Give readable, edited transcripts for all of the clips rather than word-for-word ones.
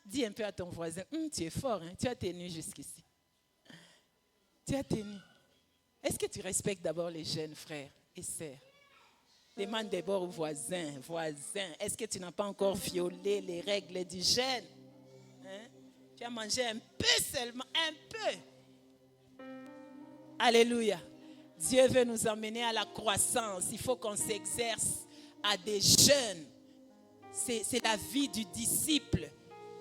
dis un peu à ton voisin, tu es fort, hein? Tu as tenu jusqu'ici. Tu as tenu. Est-ce que tu respectes d'abord les jeunes frères et sœurs? Demande d'abord aux voisins, est-ce que tu n'as pas encore violé les règles du jeûne? Hein? Tu as mangé un peu seulement, un peu. Alléluia. Dieu veut nous emmener à la croissance. Il faut qu'on s'exerce à des jeunes. C'est la vie du disciple.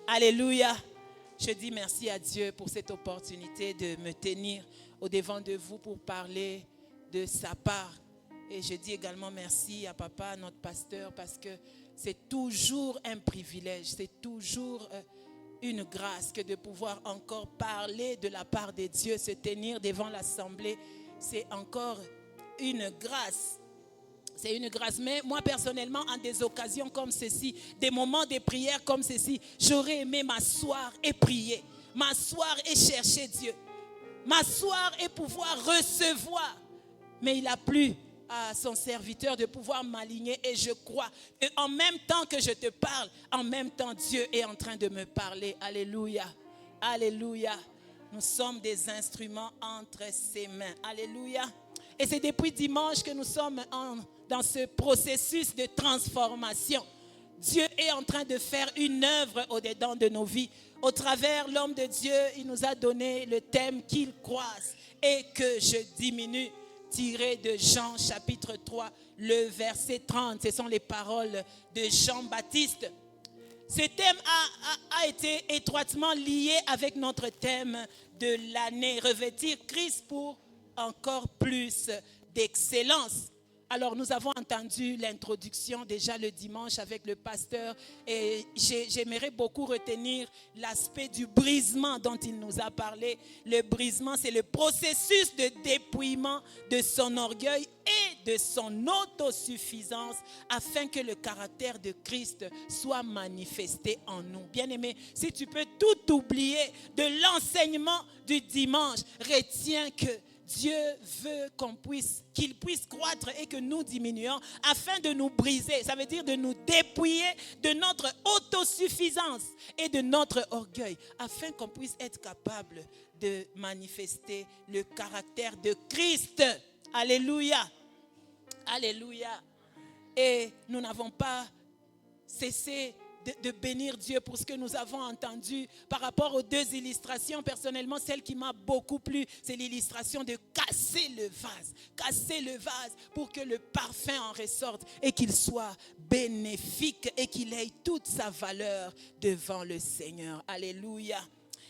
Alléluia. Je dis merci à Dieu pour cette opportunité de me tenir au-devant de vous pour parler de sa part. Et je dis également merci à papa, notre pasteur, parce que c'est toujours un privilège, c'est toujours une grâce que de pouvoir encore parler de la part de Dieu, se tenir devant l'assemblée. C'est encore une grâce. C'est une grâce. Mais moi, personnellement, en des occasions comme ceci, des moments de prière comme ceci, j'aurais aimé m'asseoir et prier. M'asseoir et chercher Dieu. M'asseoir et pouvoir recevoir. Mais il a plu à son serviteur de pouvoir m'aligner. Et je crois qu'en même temps que je te parle, en même temps, Dieu est en train de me parler. Alléluia. Alléluia. Nous sommes des instruments entre ses mains. Alléluia. Et c'est depuis dimanche que nous sommes dans ce processus de transformation. Dieu est en train de faire une œuvre au-dedans de nos vies. Au travers l'homme de Dieu, il nous a donné le thème qu'il croise et que je diminue, tiré de Jean chapitre 3, le verset 30. Ce sont les paroles de Jean-Baptiste. Ce thème a été étroitement lié avec notre thème de l'année, revêtir Christ pour encore plus d'excellence. Alors nous avons entendu l'introduction déjà le dimanche avec le pasteur et j'aimerais beaucoup retenir l'aspect du brisement dont il nous a parlé. Le brisement, c'est le processus de dépouillement de son orgueil et de son autosuffisance afin que le caractère de Christ soit manifesté en nous. Bien-aimé, si tu peux tout oublier de l'enseignement du dimanche, retiens que Dieu veut qu'il puisse croître et que nous diminuions afin de nous briser. Ça veut dire de nous dépouiller de notre autosuffisance et de notre orgueil afin qu'on puisse être capable de manifester le caractère de Christ. Alléluia. Alléluia. Et nous n'avons pas cessé de bénir Dieu pour ce que nous avons entendu par rapport aux deux illustrations. Personnellement, celle qui m'a beaucoup plu, c'est l'illustration de casser le vase. Casser le vase pour que le parfum en ressorte et qu'il soit bénéfique et qu'il ait toute sa valeur devant le Seigneur. Alléluia.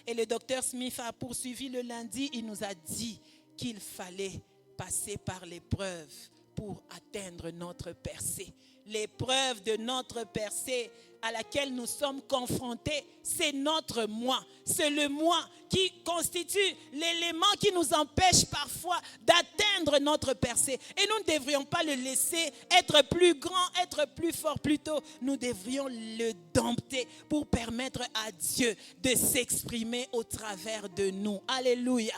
Et le docteur Smith a poursuivi le lundi. Il nous a dit qu'il fallait passer par l'épreuve pour atteindre notre percée. L'épreuve de notre percée à laquelle nous sommes confrontés, c'est notre moi. C'est le moi qui constitue l'élément qui nous empêche parfois d'atteindre notre percée. Et nous ne devrions pas le laisser être plus grand, être plus fort. Plutôt, nous devrions le dompter pour permettre à Dieu de s'exprimer au travers de nous. Alléluia.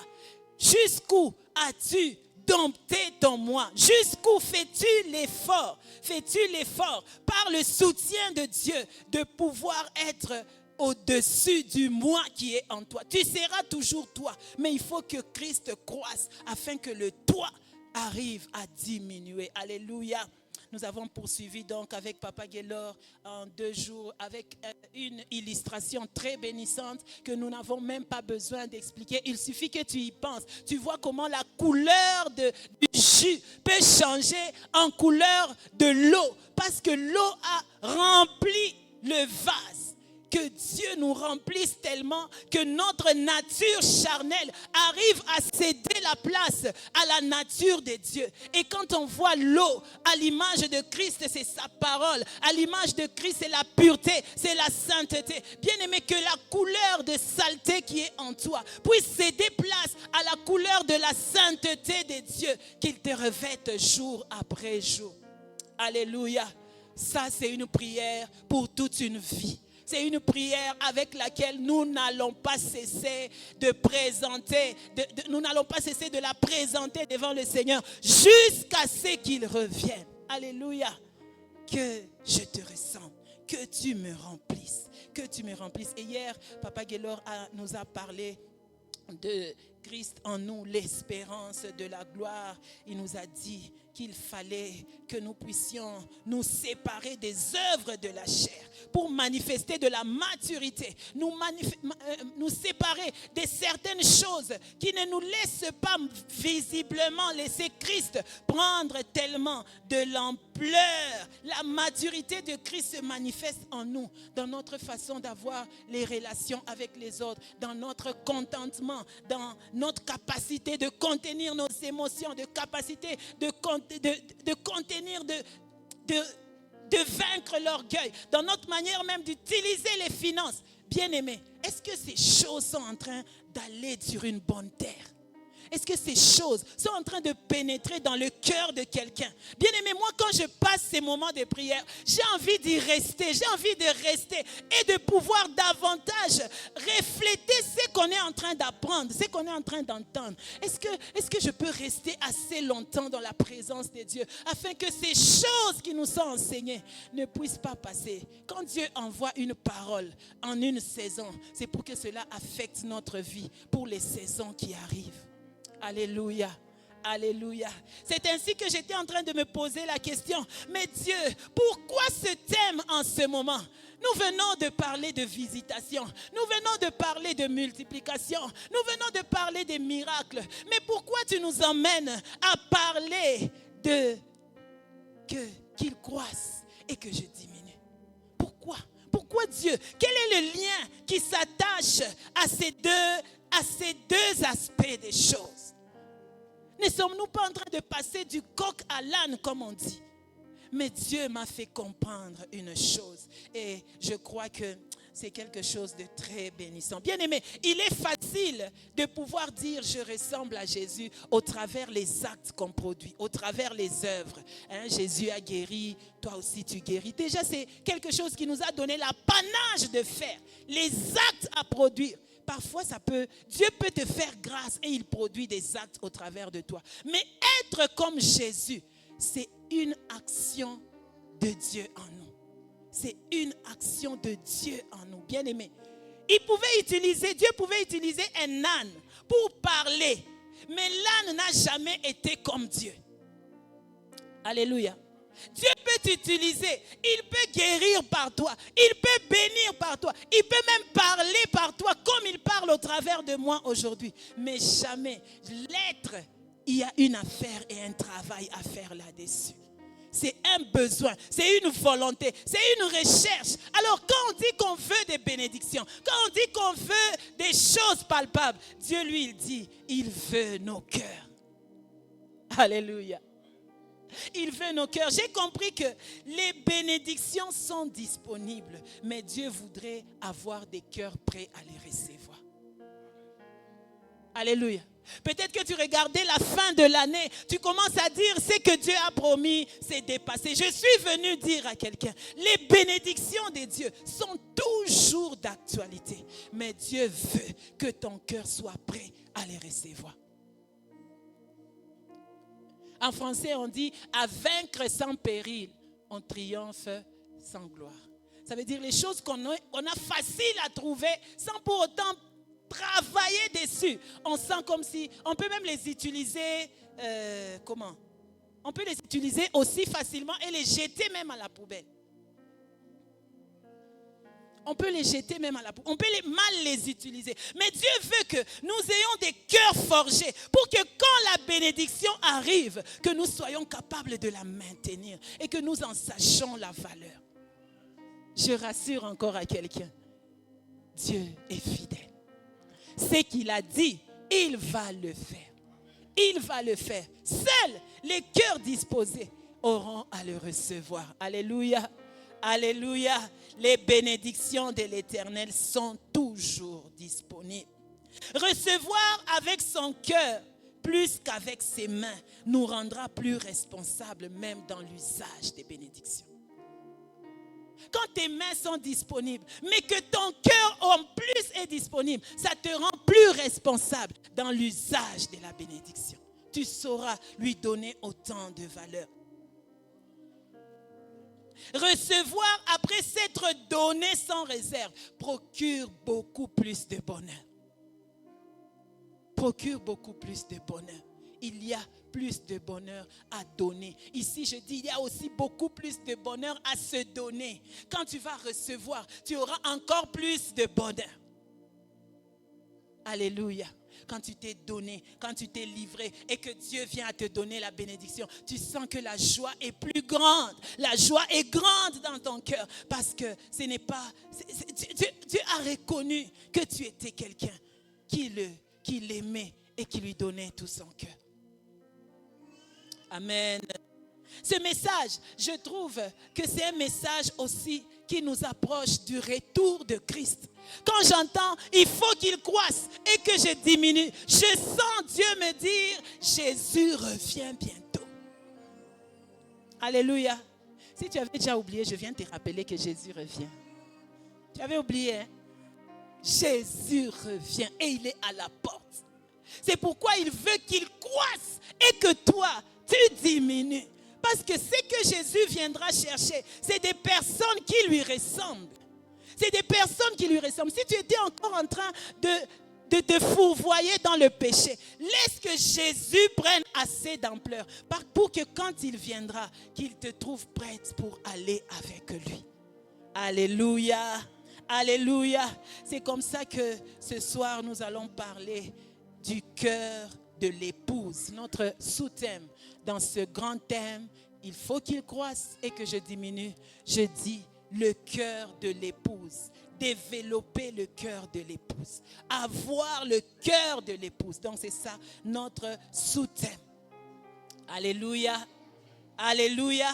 Jusqu'où as-tu dompter ton moi? Jusqu'où fais-tu l'effort? Fais-tu l'effort par le soutien de Dieu de pouvoir être au-dessus du moi qui est en toi? Tu seras toujours toi, mais il faut que Christ croisse afin que le toi arrive à diminuer. Alléluia. Nous avons poursuivi donc avec Papa Gaylor en 2 jours avec une illustration très bénissante que nous n'avons même pas besoin d'expliquer. Il suffit que tu y penses. Tu vois comment la couleur du jus peut changer en couleur de l'eau parce que l'eau a rempli le vase. Que Dieu nous remplisse tellement que notre nature charnelle arrive à céder la place à la nature de Dieu. Et quand on voit l'eau à l'image de Christ, c'est sa parole. À l'image de Christ, c'est la pureté, c'est la sainteté. Bien aimé, que la couleur de saleté qui est en toi puisse céder place à la couleur de la sainteté de Dieu, qu'il te revête jour après jour. Alléluia. Ça, c'est une prière pour toute une vie. C'est une prière avec laquelle nous n'allons pas cesser de présenter, nous n'allons pas cesser de la présenter devant le Seigneur jusqu'à ce qu'il revienne. Alléluia. Que je te ressemble, que tu me remplisses, que tu me remplisses. Et hier, Papa Gaylor nous a parlé de Christ en nous, l'espérance de la gloire. Il nous a dit qu'il fallait que nous puissions nous séparer des œuvres de la chair pour manifester de la maturité, nous séparer de certaines choses qui ne nous laissent pas visiblement laisser Christ prendre tellement de l'ampleur. La maturité de Christ se manifeste en nous, dans notre façon d'avoir les relations avec les autres, dans notre contentement, dans notre capacité de contenir nos émotions, de capacité de contenir, de vaincre l'orgueil, dans notre manière même d'utiliser les finances. Bien-aimés, est-ce que ces choses sont en train d'aller sur une bonne terre? Est-ce que ces choses sont en train de pénétrer dans le cœur de quelqu'un? Bien aimé, moi quand je passe ces moments de prière, j'ai envie d'y rester, j'ai envie de rester et de pouvoir davantage refléter ce qu'on est en train d'apprendre, ce qu'on est en train d'entendre. Est-ce que je peux rester assez longtemps dans la présence de Dieu afin que ces choses qui nous sont enseignées ne puissent pas passer? Quand Dieu envoie une parole en une saison, c'est pour que cela affecte notre vie pour les saisons qui arrivent. Alléluia, alléluia. C'est ainsi que j'étais en train de me poser la question. Mais Dieu, pourquoi ce thème en ce moment? Nous venons de parler de visitation. Nous venons de parler de multiplication. Nous venons de parler des miracles. Mais pourquoi tu nous emmènes à parler qu'il croisse et que je diminue? Pourquoi? Pourquoi Dieu? Quel est le lien qui s'attache à ces deux aspects des choses? Ne sommes-nous pas en train de passer du coq à l'âne, comme on dit? Mais Dieu m'a fait comprendre une chose. Et je crois que c'est quelque chose de très bénissant. Bien aimé, il est facile de pouvoir dire je ressemble à Jésus au travers les actes qu'on produit, au travers les œuvres. Jésus a guéri, toi aussi tu guéris. Déjà, c'est quelque chose qui nous a donné l'apanage de faire. Les actes à produire. Parfois, Dieu peut te faire grâce et il produit des actes au travers de toi. Mais être comme Jésus, c'est une action de Dieu en nous. C'est une action de Dieu en nous, bien-aimés. Dieu pouvait utiliser un âne pour parler. Mais l'âne n'a jamais été comme Dieu. Alléluia. Dieu peut t'utiliser, il peut guérir par toi, il peut bénir par toi, il peut même parler par toi comme il parle au travers de moi aujourd'hui. Mais jamais, l'être, il y a une affaire et un travail à faire là-dessus. C'est un besoin, c'est une volonté, c'est une recherche. Alors quand on dit qu'on veut des bénédictions, quand on dit qu'on veut des choses palpables, Dieu lui il dit, il veut nos cœurs. Alléluia. Il veut nos cœurs. J'ai compris que les bénédictions sont disponibles, mais Dieu voudrait avoir des cœurs prêts à les recevoir. Alléluia. Peut-être que tu regardais la fin de l'année, tu commences à dire ce que Dieu a promis, c'est dépassé. Je suis venu dire à quelqu'un, les bénédictions de Dieu sont toujours d'actualité, mais Dieu veut que ton cœur soit prêt à les recevoir. En français, on dit « à vaincre sans péril, on triomphe sans gloire ». Ça veut dire les choses qu'on a facile à trouver sans pour autant travailler dessus. On sent comme si, on peut même les utiliser, on peut les utiliser aussi facilement et les jeter même à la poubelle. On peut les jeter même à la poubelle. On peut mal les utiliser. Mais Dieu veut que nous ayons des cœurs forgés pour que quand la bénédiction arrive, que nous soyons capables de la maintenir et que nous en sachions la valeur. Je rassure encore à quelqu'un. Dieu est fidèle. Ce qu'il a dit, il va le faire. Il va le faire. Seuls les cœurs disposés auront à le recevoir. Alléluia. Alléluia. Les bénédictions de l'Éternel sont toujours disponibles. Recevoir avec son cœur plus qu'avec ses mains nous rendra plus responsables même dans l'usage des bénédictions. Quand tes mains sont disponibles, mais que ton cœur en plus est disponible, ça te rend plus responsable dans l'usage de la bénédiction. Tu sauras lui donner autant de valeur. Recevoir après s'être donné sans réserve procure beaucoup plus de bonheur. Procure beaucoup plus de bonheur. Il y a plus de bonheur à donner. Ici, je dis, il y a aussi beaucoup plus de bonheur à se donner. Quand tu vas recevoir, tu auras encore plus de bonheur. Alléluia. Quand tu t'es donné, quand tu t'es livré et que Dieu vient à te donner la bénédiction, tu sens que la joie est plus grande. La joie est grande dans ton cœur parce que ce n'est pas... Tu as reconnu que tu étais quelqu'un qui l'aimait et qui lui donnait tout son cœur. Amen. Ce message, je trouve que c'est un message aussi qui nous approche du retour de Christ. Quand j'entends, il faut qu'il croisse et que je diminue, je sens Dieu me dire, Jésus revient bientôt. Alléluia. Si tu avais déjà oublié, je viens te rappeler que Jésus revient. Tu avais oublié, hein? Jésus revient et il est à la porte. C'est pourquoi il veut qu'il croisse et que toi, tu diminues. Parce que ce que Jésus viendra chercher, c'est des personnes qui lui ressemblent. C'est des personnes qui lui ressemblent. Si tu étais encore en train de te fourvoyer dans le péché, laisse que Jésus prenne assez d'ampleur pour que quand il viendra, qu'il te trouve prête pour aller avec lui. Alléluia. Alléluia. C'est comme ça que ce soir, nous allons parler du cœur de l'épouse. Notre sous-thème dans ce grand thème, il faut qu'il croisse et que je diminue. Je dis le cœur de l'épouse. Développer le cœur de l'épouse. Avoir le cœur de l'épouse. Donc c'est ça notre sous-thème. Alléluia. Alléluia.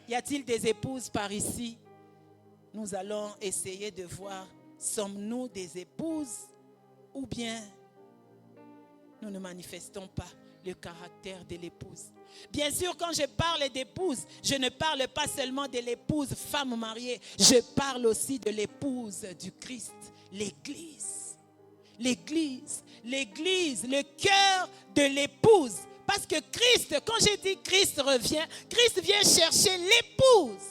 Y a-t-il des épouses par ici? Nous allons essayer de voir, sommes-nous des épouses ou bien nous ne manifestons pas le caractère de l'épouse. Bien sûr, quand je parle d'épouse, je ne parle pas seulement de l'épouse femme mariée, je parle aussi de l'épouse du Christ, l'Église. L'Église, l'Église, le cœur de l'épouse. Parce que Christ, quand j'ai dit Christ revient, Christ vient chercher l'épouse.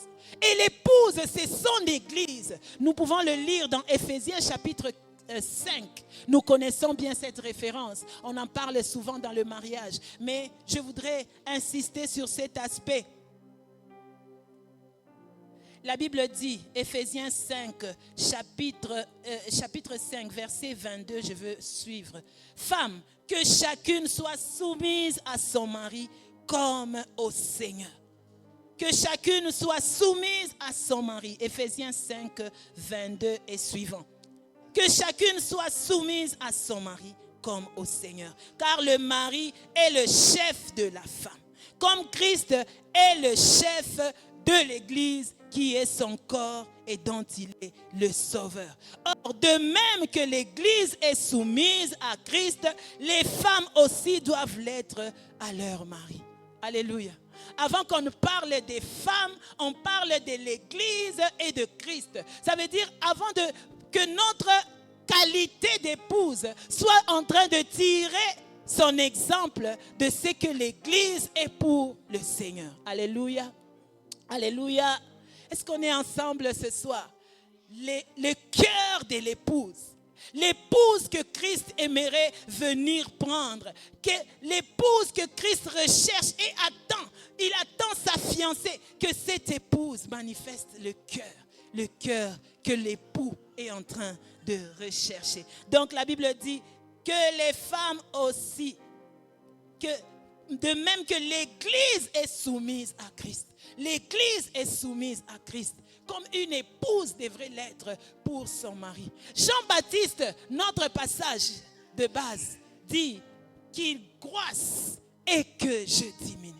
Et l'épouse, c'est son Église. Nous pouvons le lire dans Éphésiens chapitre 5. Nous connaissons bien cette référence. On en parle souvent dans le mariage. Mais je voudrais insister sur cet aspect. La Bible dit, Éphésiens 5, chapitre 5, verset 22, je veux suivre. Femmes, que chacune soit soumise à son mari comme au Seigneur. Que chacune soit soumise à son mari. Éphésiens 5, 22 et suivant. Que chacune soit soumise à son mari comme au Seigneur. Car le mari est le chef de la femme. Comme Christ est le chef de l'Église qui est son corps et dont il est le sauveur. Or, de même que l'Église est soumise à Christ, les femmes aussi doivent l'être à leur mari. Alléluia. Avant qu'on parle des femmes, on parle de l'Église et de Christ. Ça veut dire avant que notre qualité d'épouse soit en train de tirer son exemple de ce que l'Église est pour le Seigneur. Alléluia. Alléluia. Est-ce qu'on est ensemble ce soir? Le cœur de l'épouse. L'épouse que Christ aimerait venir prendre. L'épouse que Christ recherche et attend. Il attend sa fiancée. Que cette épouse manifeste le cœur que l'époux est en train de rechercher. Donc la Bible dit que les femmes aussi, de même que l'Église est soumise à Christ. L'Église est soumise à Christ comme une épouse devrait l'être pour son mari. Jean-Baptiste, notre passage de base, dit qu'il croisse et que je diminue.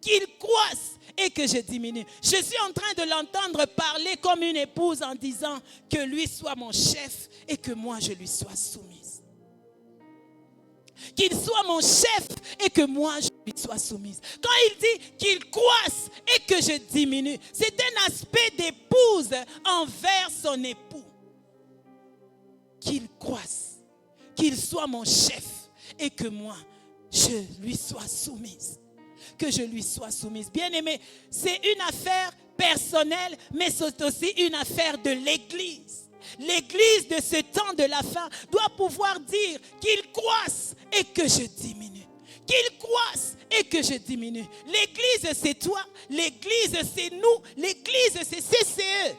Qu'il croisse et que je diminue. Je suis en train de l'entendre parler comme une épouse en disant que lui soit mon chef et que moi je lui sois soumise. Qu'il soit mon chef et que moi je lui sois soumise. Quand il dit qu'il croisse et que je diminue, c'est un aspect d'épouse envers son époux. Qu'il croisse, qu'il soit mon chef et que moi je lui sois soumise. Que je lui sois soumise. Bien-aimé, c'est une affaire personnelle, mais c'est aussi une affaire de l'Église. L'Église de ce temps de la fin doit pouvoir dire qu'il croisse et que je diminue. Qu'il croisse et que je diminue. L'Église, c'est toi. L'Église, c'est nous. L'Église, c'est CCE.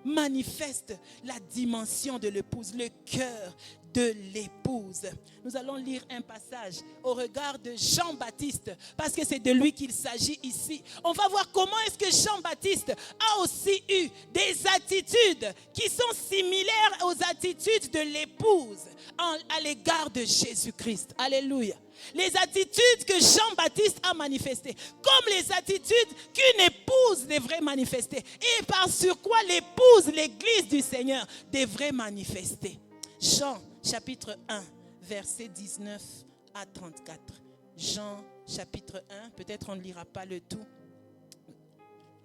Manifeste la dimension de l'épouse, le cœur de l'épouse. Nous allons lire un passage au regard de Jean-Baptiste, parce que c'est de lui qu'il s'agit ici. On va voir comment est-ce que Jean-Baptiste a aussi eu des attitudes qui sont similaires aux attitudes de l'épouse à l'égard de Jésus-Christ. Alléluia. Les attitudes que Jean-Baptiste a manifestées, comme les attitudes qu'une épouse devrait manifester, et par sur quoi l'épouse, l'Église du Seigneur, devrait manifester. Jean, chapitre 1, versets 19 à 34. Jean, chapitre 1, peut-être on ne lira pas le tout,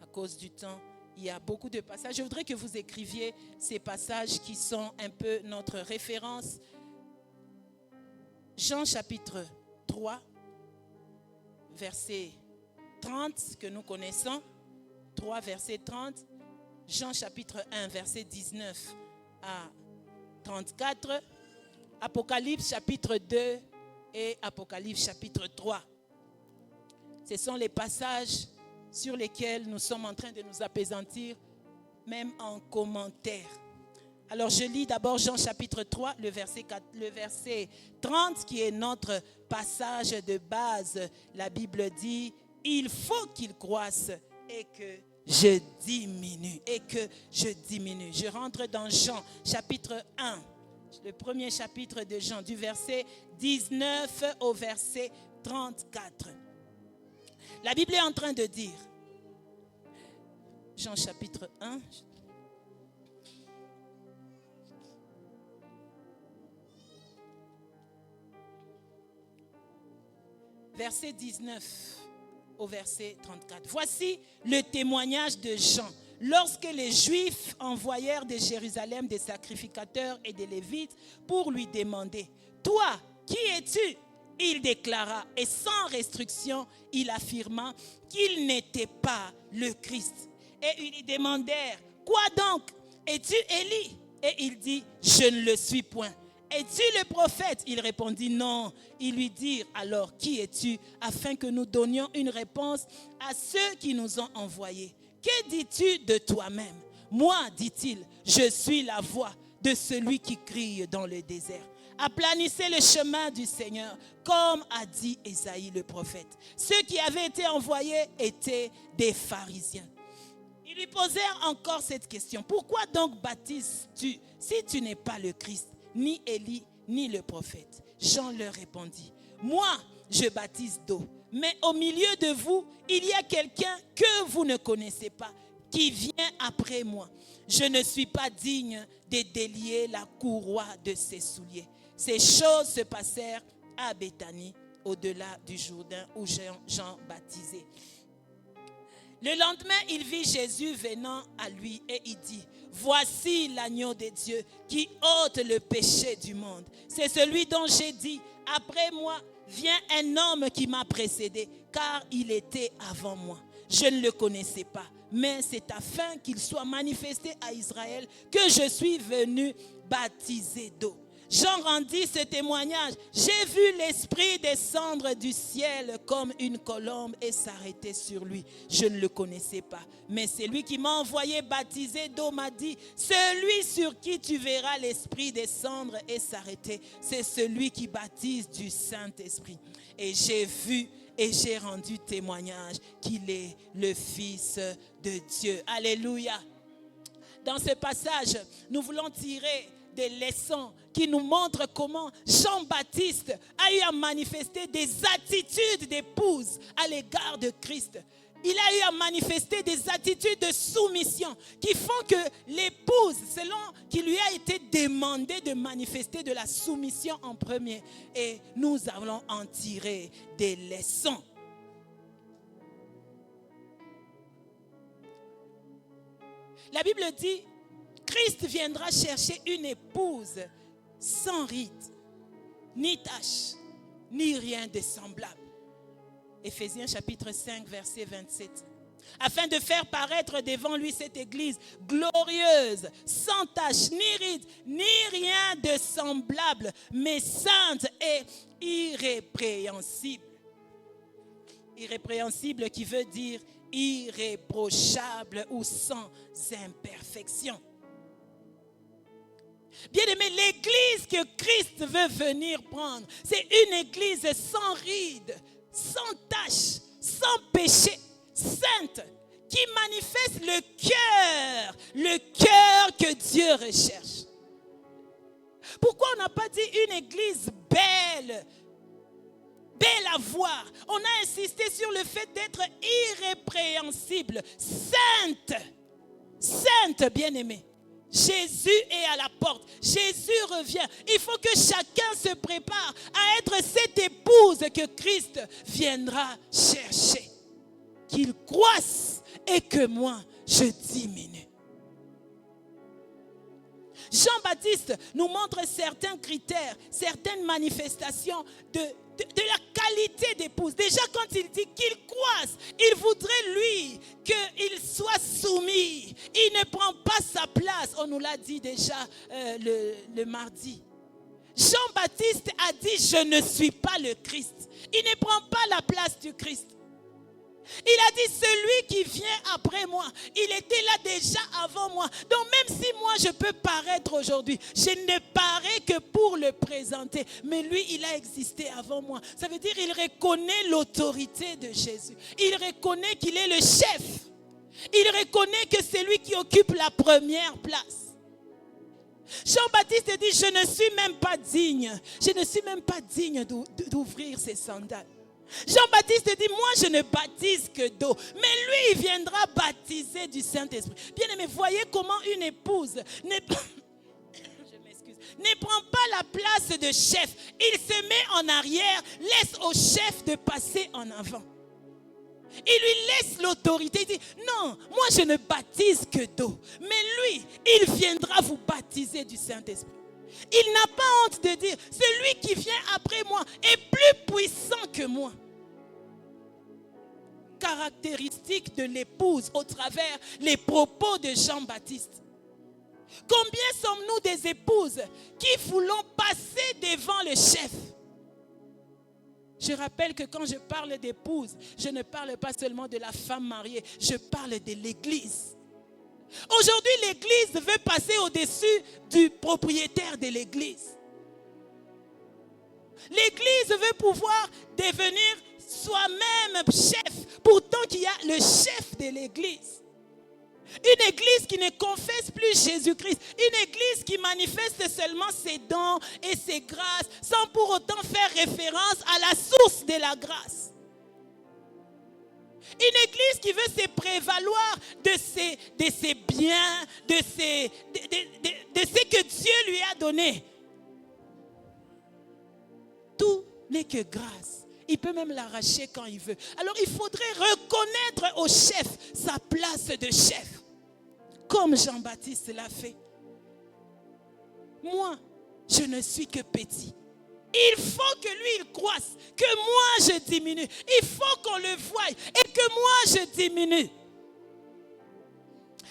à cause du temps. Il y a beaucoup de passages. Je voudrais que vous écriviez ces passages qui sont un peu notre référence. Jean, chapitre 3, verset 30, que nous connaissons. 3, verset 30. Jean, chapitre 1, verset 19 à 34. Apocalypse, chapitre 2 et Apocalypse, chapitre 3. Ce sont les passages sur lesquels nous sommes en train de nous appesantir, même en commentaire. Alors je lis d'abord Jean chapitre 3, le verset 30, qui est notre passage de base. La Bible dit, il faut qu'il croisse et que je diminue. Et que je diminue. Je rentre dans Jean chapitre 1, le premier chapitre de Jean, du verset 19 au verset 34. La Bible est en train de dire, Jean chapitre 1, verset 19 au verset 34. Voici le témoignage de Jean. Lorsque les Juifs envoyèrent de Jérusalem des sacrificateurs et des Lévites pour lui demander, « Toi, qui es-tu » Il déclara, et sans restriction, il affirma qu'il n'était pas le Christ. Et ils lui demandèrent, « Quoi donc? Es-tu Élie » Et il dit, « Je ne le suis point. » « Es-tu le prophète » Il répondit non. Ils lui dirent alors, qui es-tu, afin que nous donnions une réponse à ceux qui nous ont envoyés. Que dis-tu de toi-même? Moi, dit-il, je suis la voix de celui qui crie dans le désert. Aplanissez le chemin du Seigneur, comme a dit Ésaïe le prophète. Ceux qui avaient été envoyés étaient des pharisiens. Ils lui posèrent encore cette question. Pourquoi donc baptises-tu si tu n'es pas le Christ, ni Élie, ni le prophète? Jean leur répondit, moi, je baptise d'eau, mais au milieu de vous, il y a quelqu'un que vous ne connaissez pas, qui vient après moi. Je ne suis pas digne de délier la courroie de ses souliers. Ces choses se passèrent à Béthanie, au-delà du Jourdain, où Jean baptisait. Le lendemain, il vit Jésus venant à lui et il dit, voici l'agneau de Dieu qui ôte le péché du monde. C'est celui dont j'ai dit, après moi vient un homme qui m'a précédé, car il était avant moi. Je ne le connaissais pas, mais c'est afin qu'il soit manifesté à Israël que je suis venu baptiser d'eau. Jean rendit ce témoignage. J'ai vu l'Esprit descendre du ciel comme une colombe et s'arrêter sur lui. Je ne le connaissais pas. Mais celui qui m'a envoyé baptiser d'eau m'a dit, celui sur qui tu verras l'Esprit descendre et s'arrêter, c'est celui qui baptise du Saint-Esprit. Et j'ai vu et j'ai rendu témoignage qu'il est le Fils de Dieu. Alléluia. Dans ce passage, nous voulons tirer des leçons qui nous montrent comment Jean-Baptiste a eu à manifester des attitudes d'épouse à l'égard de Christ. Il a eu à manifester des attitudes de soumission qui font que l'épouse, selon qu'il lui a été demandé de manifester de la soumission en premier, et nous allons en tirer des leçons. La Bible dit, Christ viendra chercher une épouse sans ride, ni tache, ni rien de semblable. Éphésiens chapitre 5, verset 27. afin de faire paraître devant lui cette église glorieuse, sans tache, ni ride, ni rien de semblable, mais sainte et irrépréhensible. Irrépréhensible qui veut dire irréprochable ou sans imperfection. Bien-aimé, l'église que Christ veut venir prendre, c'est une église sans ride, sans tache, sans péché, sainte, qui manifeste le cœur que Dieu recherche. Pourquoi on n'a pas dit une église belle à voir? On a insisté sur le fait d'être irrépréhensible, sainte, bien-aimé. Jésus est à la porte. Jésus revient. Il faut que chacun se prépare à être cette épouse que Christ viendra chercher. Qu'il croisse et que moi, je diminue. Jean-Baptiste nous montre certains critères, certaines manifestations de la qualité d'épouse. Déjà, quand il dit qu'il croisse, il voudrait, lui, qu'il soit soumis. Il ne prend pas sa place. On nous l'a dit déjà le mardi. Jean-Baptiste a dit, je ne suis pas le Christ. Il ne prend pas la place du Christ. Il a dit, celui qui vient après moi, il était là déjà avant moi. Donc même si moi je peux paraître aujourd'hui, je ne parais que pour le présenter. Mais lui, il a existé avant moi. Ça veut dire qu'il reconnaît l'autorité de Jésus. Il reconnaît qu'il est le chef. Il reconnaît que c'est lui qui occupe la première place. Jean-Baptiste dit, je ne suis même pas digne. Je ne suis même pas digne d'ouvrir ses sandales. Jean-Baptiste dit, moi je ne baptise que d'eau, mais lui il viendra baptiser du Saint-Esprit. Bien aimé, voyez comment une épouse ne prend pas la place de chef. Il se met en arrière, laisse au chef de passer en avant. Il lui laisse l'autorité. Il dit, non, moi je ne baptise que d'eau, mais lui, il viendra vous baptiser du Saint-Esprit. Il n'a pas honte de dire, celui qui vient après moi est plus puissant que moi. Caractéristique de l'épouse au travers les propos de Jean-Baptiste. Combien sommes-nous des épouses qui voulons passer devant le chef? Je rappelle que quand je parle d'épouse, je ne parle pas seulement de la femme mariée, je parle de l'église. Aujourd'hui, l'église veut passer au-dessus du propriétaire de l'église. L'église veut pouvoir devenir soi-même chef, pourtant qu'il y a le chef de l'église. Une église qui ne confesse plus Jésus-Christ. Une église qui manifeste seulement ses dons et ses grâces sans pour autant faire référence à la source de la grâce. Une église qui veut se prévaloir de ses biens, de ce que Dieu lui a donné. Tout n'est que grâce. Il peut même l'arracher quand il veut. Alors il faudrait reconnaître au chef sa place de chef. Comme Jean-Baptiste l'a fait. Moi, je ne suis que petit. Il faut que lui, il croisse, que moi, je diminue. Il faut qu'on le voie et que moi, je diminue.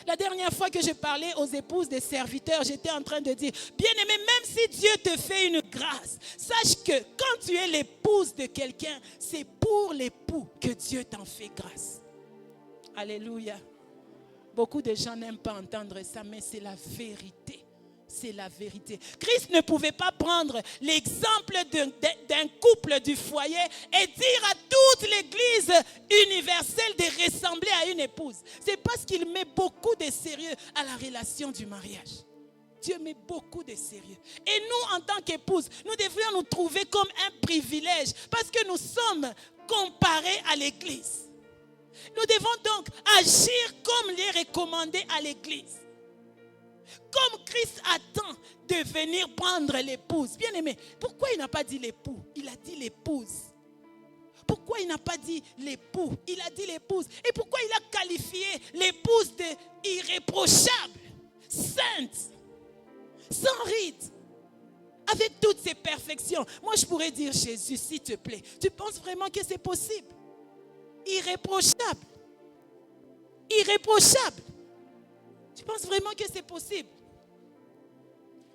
La dernière fois que je parlais aux épouses des serviteurs, j'étais en train de dire, bien-aimé, même si Dieu te fait une grâce, sache que quand tu es l'épouse de quelqu'un, c'est pour l'époux que Dieu t'en fait grâce. Alléluia. Beaucoup de gens n'aiment pas entendre ça, mais c'est la vérité. C'est la vérité. Christ ne pouvait pas prendre l'exemple d'un couple du foyer et dire à toute l'église universelle de ressembler à une épouse. C'est parce qu'il met beaucoup de sérieux à la relation du mariage. Dieu met beaucoup de sérieux. Et nous, en tant qu'épouses, nous devrions nous trouver comme un privilège parce que nous sommes comparés à l'église. Nous devons donc agir comme les recommandés à l'église. Comme Christ attend de venir prendre l'épouse. Bien aimé, pourquoi il n'a pas dit l'époux? Il a dit l'épouse. Pourquoi il n'a pas dit l'époux? Il a dit l'épouse. Et pourquoi il a qualifié l'épouse de irréprochable, sainte, sans ride, avec toutes ses perfections? Moi, je pourrais dire, Jésus, s'il te plaît, tu penses vraiment que c'est possible? Irréprochable. irréprochable. Tu penses vraiment que c'est possible?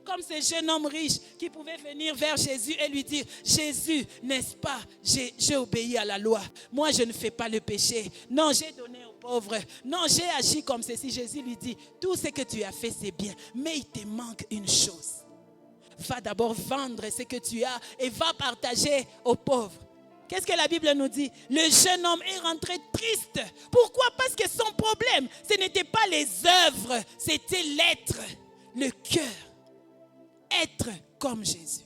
Comme ce jeune homme riche qui pouvait venir vers Jésus et lui dire, Jésus, n'est-ce pas, j'ai obéi à la loi. Moi, je ne fais pas le péché. Non, j'ai donné aux pauvres. Non, j'ai agi comme ceci. Jésus lui dit, tout ce que tu as fait, c'est bien. Mais il te manque une chose. Va d'abord vendre ce que tu as et va partager aux pauvres. Qu'est-ce que la Bible nous dit? Le jeune homme est rentré triste. Pourquoi? Parce que son problème, ce n'était pas les œuvres, c'était l'être, le cœur. Être comme Jésus.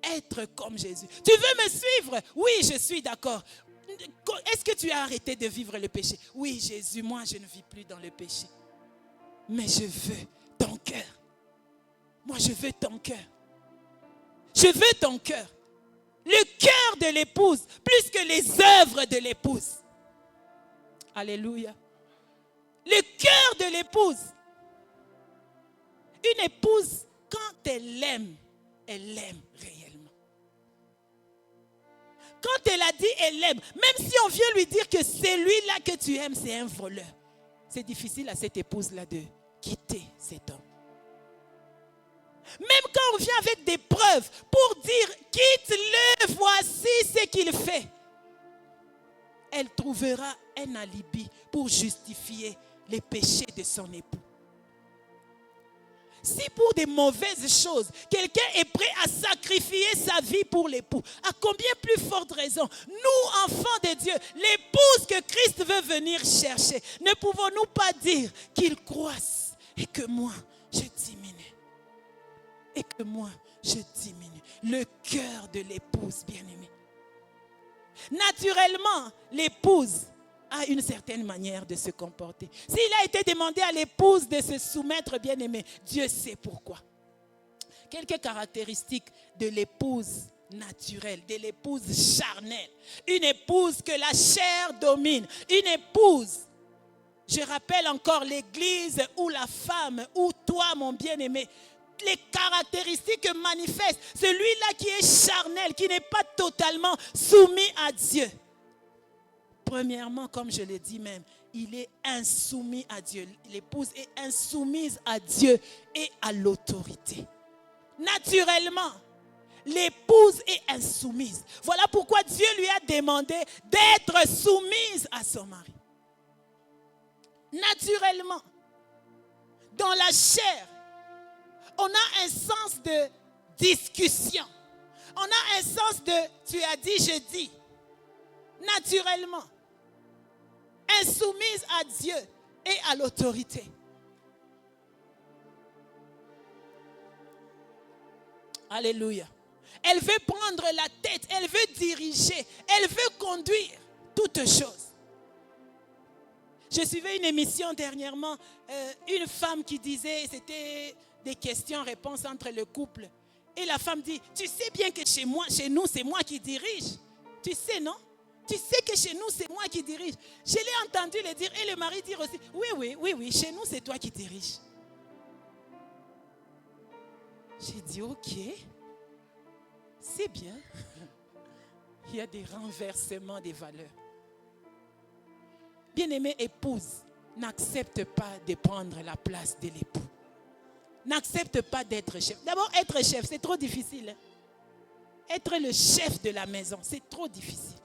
Être comme Jésus. Tu veux me suivre? Oui, je suis d'accord. Est-ce que tu as arrêté de vivre le péché? Oui, Jésus, moi je ne vis plus dans le péché. Mais je veux ton cœur. Moi je veux ton cœur. Je veux ton cœur. Le cœur de l'épouse, plus que les œuvres de l'épouse. Alléluia. Le cœur de l'épouse. Une épouse, quand elle aime réellement. Quand elle a dit elle aime, même si on vient lui dire que celui-là que tu aimes, c'est un voleur, c'est difficile à cette épouse-là de quitter cet homme. Même quand on vient avec des preuves pour dire quitte-le, voici ce qu'il fait, elle trouvera un alibi pour justifier les péchés de son époux. Si pour des mauvaises choses, quelqu'un est prêt à sacrifier sa vie pour l'époux, à combien plus forte raison, nous, enfants de Dieu, l'épouse que Christ veut venir chercher, ne pouvons-nous pas dire qu'il croisse et que moi, je diminue? Et que moi, je diminue. Le cœur de l'épouse, bien-aimée. Naturellement, l'épouse a une certaine manière de se comporter. S'il a été demandé à l'épouse de se soumettre, bien-aimé, Dieu sait pourquoi. Quelques caractéristiques de l'épouse naturelle, de l'épouse charnelle. Une épouse que la chair domine. Une épouse, je rappelle encore l'église où la femme, où toi, mon bien-aimé, les caractéristiques que manifeste celui-là qui est charnel, qui n'est pas totalement soumis à Dieu. Premièrement, comme je l'ai dit même, il est insoumis à Dieu. L'épouse est insoumise à Dieu et à l'autorité. Naturellement, l'épouse est insoumise. Voilà pourquoi Dieu lui a demandé d'être soumise à son mari. Naturellement, dans la chair, on a un sens de discussion. On a un sens de tu as dit, je dis. Naturellement. Insoumise à Dieu et à l'autorité. Alléluia. Elle veut prendre la tête, elle veut diriger, elle veut conduire toutes choses. Je suivais une émission dernièrement, une femme qui disait, c'était des questions-réponses entre le couple. Et la femme dit, tu sais bien que chez nous, c'est moi qui dirige. Tu sais, non? Tu sais que chez nous, c'est moi qui dirige. Je l'ai entendu le dire et le mari dire aussi, oui, chez nous, c'est toi qui diriges. J'ai dit, ok, c'est bien. Il y a des renversements des valeurs. Bien-aimée épouse, n'accepte pas de prendre la place de l'époux. N'accepte pas d'être chef. D'abord, être chef, c'est trop difficile. Être le chef de la maison, c'est trop difficile.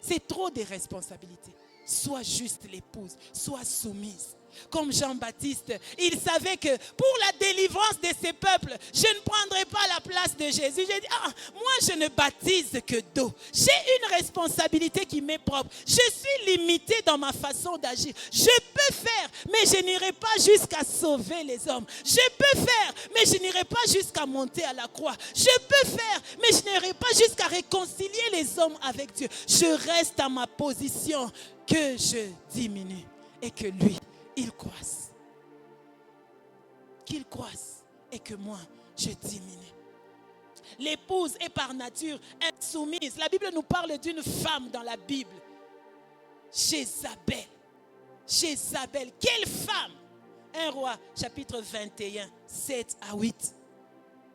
C'est trop de responsabilités. Sois juste l'épouse, sois soumise. Comme Jean-Baptiste, il savait que pour la délivrance de ses peuples, je ne prendrai pas la place de Jésus. J'ai dit, moi je ne baptise que d'eau. J'ai une responsabilité qui m'est propre. Je suis limité dans ma façon d'agir. Je peux faire, mais je n'irai pas jusqu'à sauver les hommes. Je peux faire, mais je n'irai pas jusqu'à monter à la croix. Je peux faire, mais je n'irai pas jusqu'à réconcilier les hommes avec Dieu. Je reste à ma position, que je diminue et que lui, il croisse. Qu'il croisse et que moi, je diminue. L'épouse est par nature insoumise. La Bible nous parle d'une femme dans la Bible. Jézabel. Jézabel. Quelle femme! 1 Roi, chapitre 21, 7 à 8.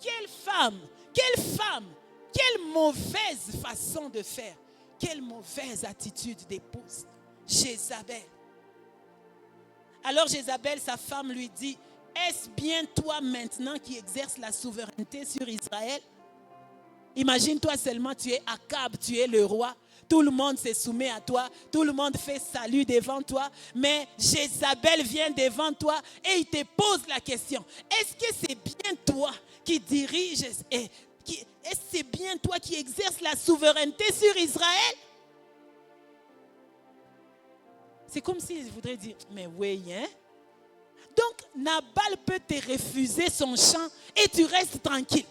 Quelle femme! Quelle femme! Quelle mauvaise façon de faire! Quelle mauvaise attitude d'épouse! Jézabel. Alors Jézabel, sa femme, lui dit, est-ce bien toi maintenant qui exerces la souveraineté sur Israël? Imagine-toi seulement, tu es Akab, tu es le roi. Tout le monde se soumet à toi. Tout le monde fait salut devant toi. Mais Jézabel vient devant toi et il te pose la question. Est-ce que c'est bien toi qui dirige est-ce que c'est bien toi qui exerces la souveraineté sur Israël? C'est comme s'il voudrait dire, mais oui, hein? Donc, Nabal peut te refuser son champ et tu restes tranquille.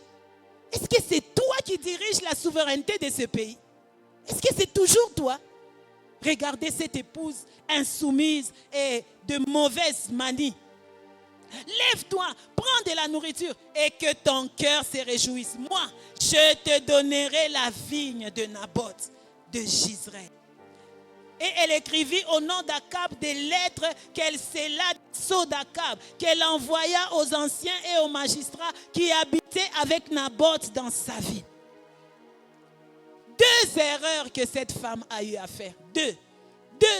Est-ce que c'est toi qui diriges la souveraineté de ce pays? Est-ce que c'est toujours toi? Regardez cette épouse insoumise et de mauvaise manie. Lève-toi, prends de la nourriture et que ton cœur se réjouisse. Moi, je te donnerai la vigne de Naboth de Jezreel. Et elle écrivit au nom d'Akab des lettres qu'elle scella sceau d'Akab, qu'elle envoya aux anciens et aux magistrats qui habitaient avec Naboth dans sa ville. 2 erreurs que cette femme a eu à faire. 2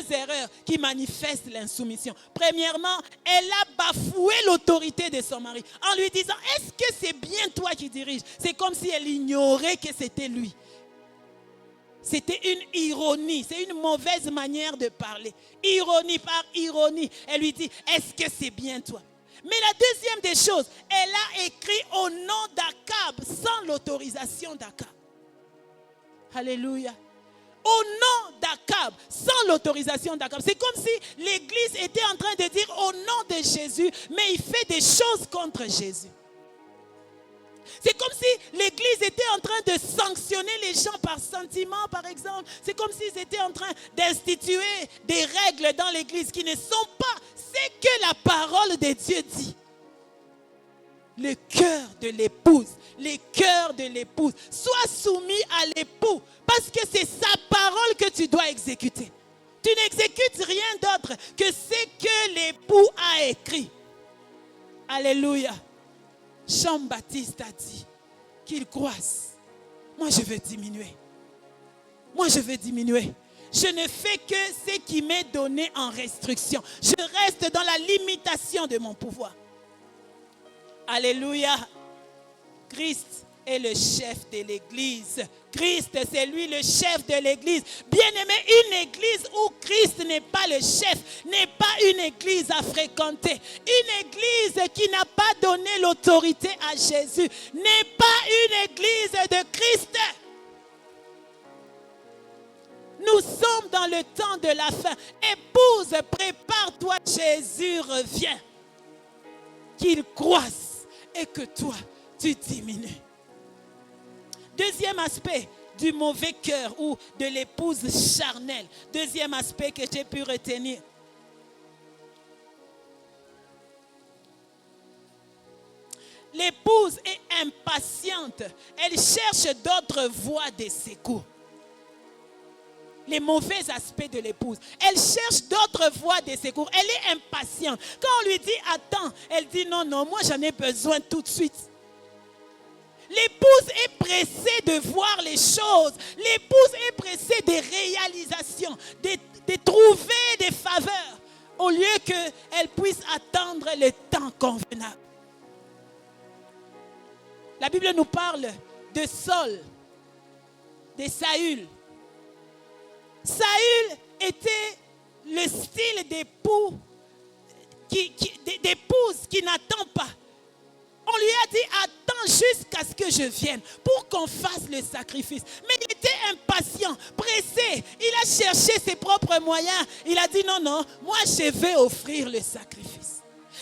erreurs qui manifestent l'insoumission. Premièrement, elle a bafoué l'autorité de son mari en lui disant, est-ce que c'est bien toi qui diriges? C'est comme si elle ignorait que c'était lui. C'était une ironie, c'est une mauvaise manière de parler. Ironie par ironie. Elle lui dit, est-ce que c'est bien toi? Mais la deuxième des choses, elle a écrit au nom d'Akab, sans l'autorisation d'Akab. Alléluia. Au nom d'Akab, sans l'autorisation d'Akab. C'est comme si l'Église était en train de dire au nom de Jésus, mais il fait des choses contre Jésus. C'est comme si l'Église était en train de sanctionner les gens par sentiment, par exemple. C'est comme s'ils étaient en train d'instituer des règles dans l'Église qui ne sont pas ce que la parole de Dieu dit. Le cœur de l'épouse, les cœurs de l'épouse, sois soumis à l'époux parce que c'est sa parole que tu dois exécuter. Tu n'exécutes rien d'autre que ce que l'époux a écrit. Alléluia. Jean-Baptiste a dit qu'il croisse. Moi, je veux diminuer. Moi, je veux diminuer. Je ne fais que ce qui m'est donné en restriction. Je reste dans la limitation de mon pouvoir. Alléluia. Christ est le chef de l'église. Christ, c'est lui le chef de l'église. Bien-aimé, une église où Christ n'est pas le chef, n'est pas une église à fréquenter. Une église qui n'a pas donné l'autorité à Jésus, n'est pas une église de Christ. Nous sommes dans le temps de la fin. Épouse, prépare-toi, Jésus revient. Qu'il croisse et que toi, tu diminues. Deuxième aspect du mauvais cœur ou de l'épouse charnelle. Deuxième aspect que j'ai pu retenir. L'épouse est impatiente. Elle cherche d'autres voies de secours. Les mauvais aspects de l'épouse. Elle cherche d'autres voies de secours. Elle est impatiente. Quand on lui dit attends, elle dit non, moi j'en ai besoin tout de suite. L'épouse est pressée de voir les choses. L'épouse est pressée des réalisations, de trouver des faveurs, au lieu qu'elle puisse attendre le temps convenable. La Bible nous parle de Saul, de Saül. Saül était le style d'épouse qui n'attend pas. On lui a dit, attends jusqu'à ce que je vienne pour qu'on fasse le sacrifice. Mais il était impatient, pressé. Il a cherché ses propres moyens. Il a dit, non, moi je vais offrir le sacrifice.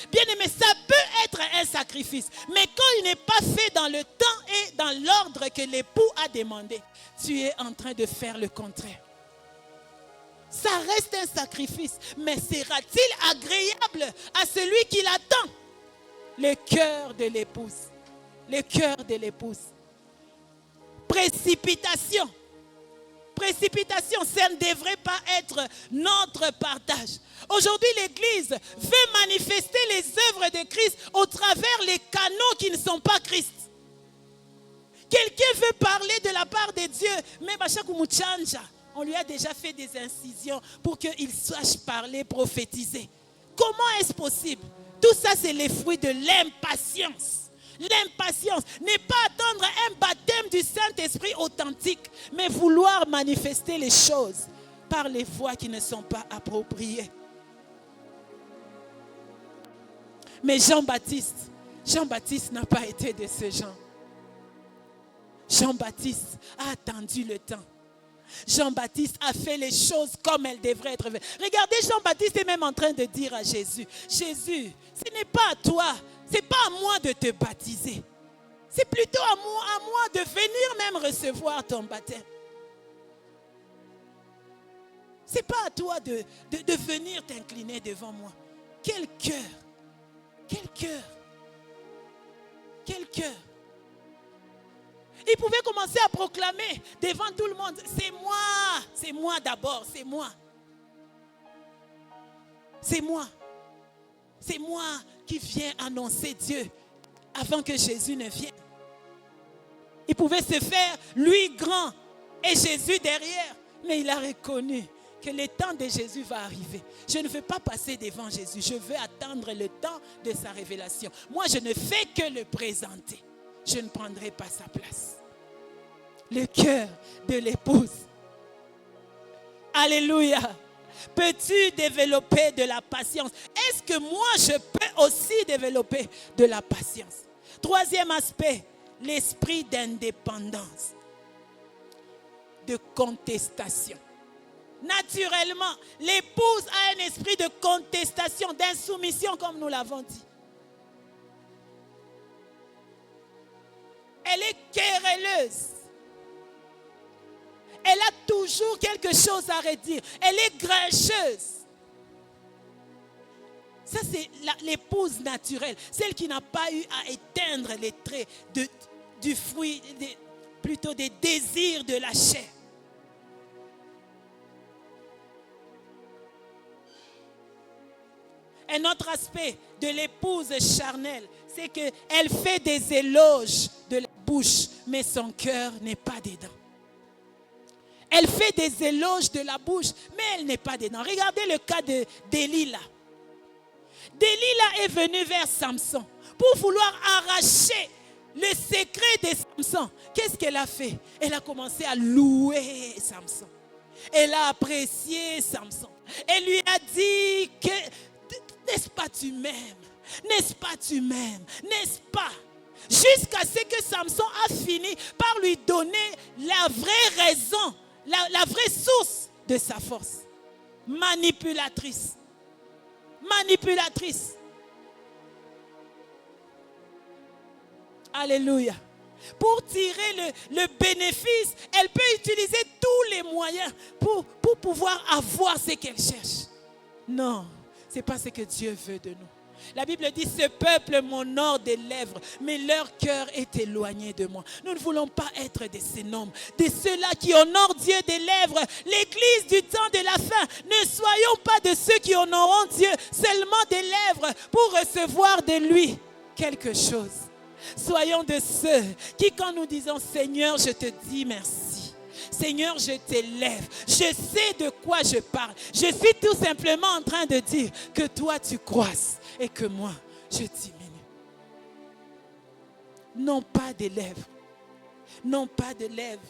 Bien aimé, ça peut être un sacrifice. Mais quand il n'est pas fait dans le temps et dans l'ordre que l'époux a demandé, tu es en train de faire le contraire. Ça reste un sacrifice. Mais sera-t-il agréable à celui qui l'attend? Le cœur de l'épouse. Le cœur de l'épouse. Précipitation. Précipitation, ça ne devrait pas être notre partage. Aujourd'hui, l'Église veut manifester les œuvres de Christ au travers les canaux qui ne sont pas Christ. Quelqu'un veut parler de la part de Dieu, mais on lui a déjà fait des incisions pour qu'il sache parler, prophétiser. Comment est-ce possible? Tout ça, c'est les fruits de l'impatience. L'impatience n'est pas attendre un baptême du Saint-Esprit authentique, mais vouloir manifester les choses par les voies qui ne sont pas appropriées. Mais Jean-Baptiste n'a pas été de ce genre. Jean-Baptiste a attendu le temps. Jean-Baptiste a fait les choses comme elles devraient être faites. Regardez, Jean-Baptiste est même en train de dire à Jésus, Jésus, ce n'est pas à toi, ce n'est pas à moi de te baptiser. C'est plutôt à moi de venir même recevoir ton baptême. Ce n'est pas à toi de venir t'incliner devant moi. Quel cœur! Quel cœur! Quel cœur! Il pouvait commencer à proclamer devant tout le monde, c'est moi d'abord, c'est moi. C'est moi qui viens annoncer Dieu avant que Jésus ne vienne. Il pouvait se faire, lui grand, et Jésus derrière. Mais il a reconnu que le temps de Jésus va arriver. Je ne veux pas passer devant Jésus. Je veux attendre le temps de sa révélation. Moi, je ne fais que le présenter. Je ne prendrai pas sa place. Le cœur de l'épouse. Alléluia. Peux-tu développer de la patience? Est-ce que moi, je peux aussi développer de la patience? Troisième aspect, l'esprit d'indépendance, de contestation. Naturellement, l'épouse a un esprit de contestation, d'insoumission, comme nous l'avons dit. Elle est querelleuse. Elle a toujours quelque chose à redire. Elle est grincheuse. Ça, c'est l'épouse naturelle. Celle qui n'a pas eu à éteindre les traits du fruit, plutôt des désirs de la chair. Un autre aspect de l'épouse charnelle, c'est qu'elle fait des éloges de la bouche, mais son cœur n'est pas dedans. Elle fait des éloges de la bouche, mais elle n'est pas dedans. Regardez le cas de Delilah. Delilah est venue vers Samson pour vouloir arracher le secret de Samson. Qu'est-ce qu'elle a fait? Elle a commencé à louer Samson. Elle a apprécié Samson. Elle lui a dit que, n'est-ce pas tu m'aimes? N'est-ce pas tu m'aimes? N'est-ce pas? Jusqu'à ce que Samson a fini par lui donner la vraie raison, la vraie source de sa force. Manipulatrice. Manipulatrice. Alléluia. Pour tirer le bénéfice, elle peut utiliser tous les moyens pour pouvoir avoir ce qu'elle cherche. Non, ce n'est pas ce que Dieu veut de nous. La Bible dit, ce peuple m'honore des lèvres, mais leur cœur est éloigné de moi. Nous ne voulons pas être de ces nombres, de ceux-là qui honorent Dieu des lèvres. L'église du temps de la fin, ne soyons pas de ceux qui honorent Dieu seulement des lèvres pour recevoir de lui quelque chose. Soyons de ceux qui, quand nous disons Seigneur, je te dis merci. Seigneur, je t'élève. Je sais de quoi je parle. Je suis tout simplement en train de dire que toi tu croisses et que moi je diminue. Non pas des lèvres. Non pas de lèvres.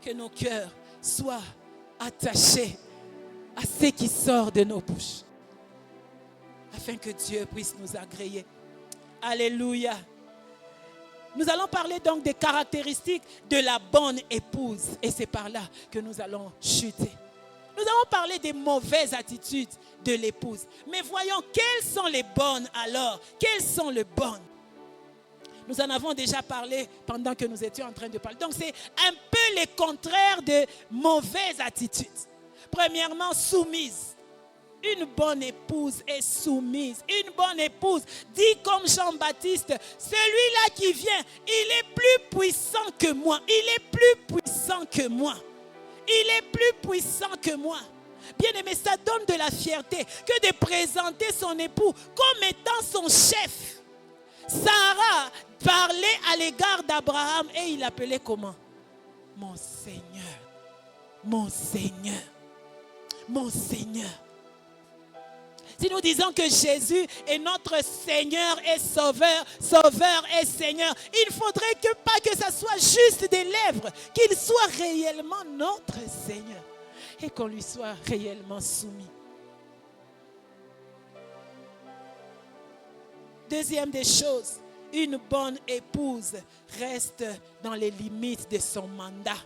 Que nos cœurs soient attachés à ce qui sort de nos bouches. Afin que Dieu puisse nous agréer. Alléluia. Nous allons parler donc des caractéristiques de la bonne épouse. Et c'est par là que nous allons chuter. Nous allons parler des mauvaises attitudes de l'épouse. Mais voyons, quelles sont les bonnes alors? Quelles sont les bonnes? Nous en avons déjà parlé pendant que nous étions en train de parler. Donc c'est un peu les contraires de mauvaises attitudes. Premièrement, soumise. Une bonne épouse est soumise. Une bonne épouse dit comme Jean-Baptiste, celui-là qui vient, il est plus puissant que moi. Il est plus puissant que moi. Il est plus puissant que moi. Bien aimé, ça donne de la fierté que de présenter son époux comme étant son chef. Sarah parlait à l'égard d'Abraham et il l'appelait comment? Mon Seigneur. Mon Seigneur. Mon Seigneur. Si nous disons que Jésus est notre Seigneur et Sauveur, Sauveur et Seigneur, il ne faudrait pas que ça soit juste des lèvres, qu'il soit réellement notre Seigneur et qu'on lui soit réellement soumis. Deuxième des choses, une bonne épouse reste dans les limites de son mandat.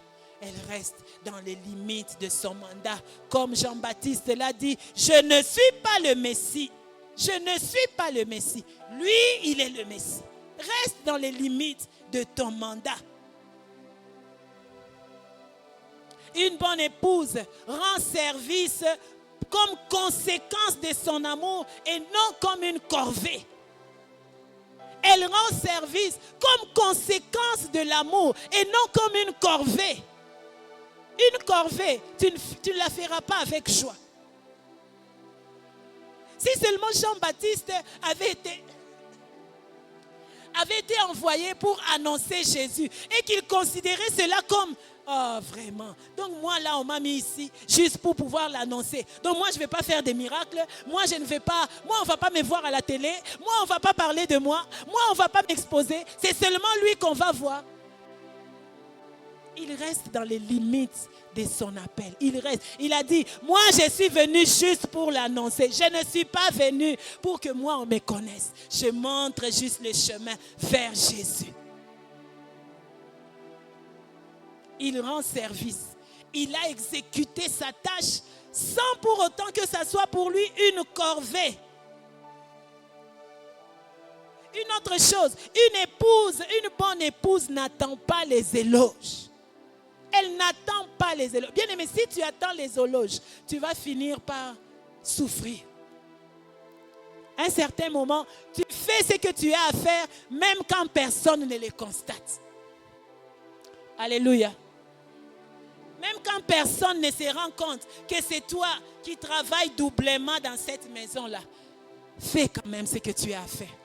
Elle reste dans les limites de son mandat. Comme Jean-Baptiste l'a dit, je ne suis pas le Messie. Je ne suis pas le Messie. Lui, il est le Messie. Reste dans les limites de ton mandat. Une bonne épouse rend service comme conséquence de son amour et non comme une corvée. Elle rend service comme conséquence de l'amour et non comme une corvée. Une corvée, tu ne la feras pas avec joie. Si seulement Jean-Baptiste avait été envoyé pour annoncer Jésus et qu'il considérait cela comme oh, vraiment. Donc moi là on m'a mis ici juste pour pouvoir l'annoncer. Donc moi je ne vais pas faire des miracles. Moi on ne va pas me voir à la télé. Moi on ne va pas parler de moi. Moi on ne va pas m'exposer. C'est seulement lui qu'on va voir. Il reste dans les limites de son appel. Il a dit, moi je suis venu juste pour l'annoncer. Je ne suis pas venu pour que moi on me connaisse. Je montre juste le chemin vers Jésus. Il rend service. Il a exécuté sa tâche sans pour autant que ça soit pour lui une corvée. Une autre chose, une bonne épouse n'attend pas les éloges. Elle n'attend pas les éloges. Bien aimé, si tu attends les éloges, tu vas finir par souffrir. À un certain moment, tu fais ce que tu as à faire, même quand personne ne le constate. Alléluia. Même quand personne ne se rend compte que c'est toi qui travailles doublement dans cette maison-là, fais quand même ce que tu as à faire.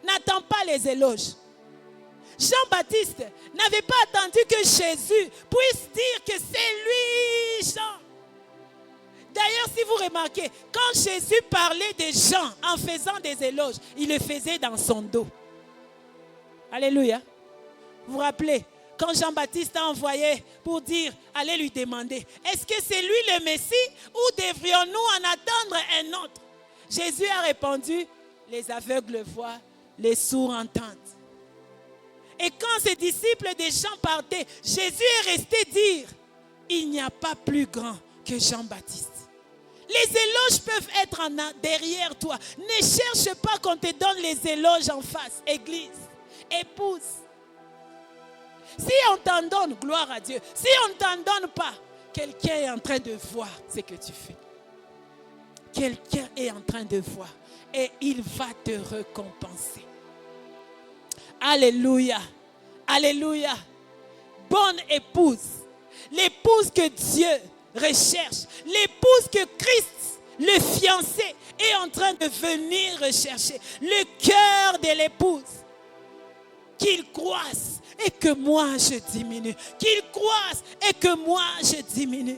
N'attends pas les éloges. Jean-Baptiste n'avait pas attendu que Jésus puisse dire que c'est lui, Jean. D'ailleurs, si vous remarquez, quand Jésus parlait de Jean en faisant des éloges, il le faisait dans son dos. Alléluia. Vous vous rappelez, quand Jean-Baptiste a envoyé pour dire, allez lui demander, est-ce que c'est lui le Messie ou devrions-nous en attendre un autre? Jésus a répondu, les aveugles voient, les sourds entendent. Et quand ses disciples de Jean partaient, Jésus est resté dire, il n'y a pas plus grand que Jean-Baptiste. Les éloges peuvent être derrière toi. Ne cherche pas qu'on te donne les éloges en face. Église, épouse. Si on t'en donne, gloire à Dieu. Si on ne t'en donne pas, quelqu'un est en train de voir ce que tu fais. Quelqu'un est en train de voir et il va te récompenser. Alléluia. Alléluia. Bonne épouse. L'épouse que Dieu recherche. L'épouse que Christ, le fiancé, est en train de venir rechercher. Le cœur de l'épouse. Qu'il croisse et que moi je diminue. Qu'il croisse et que moi je diminue.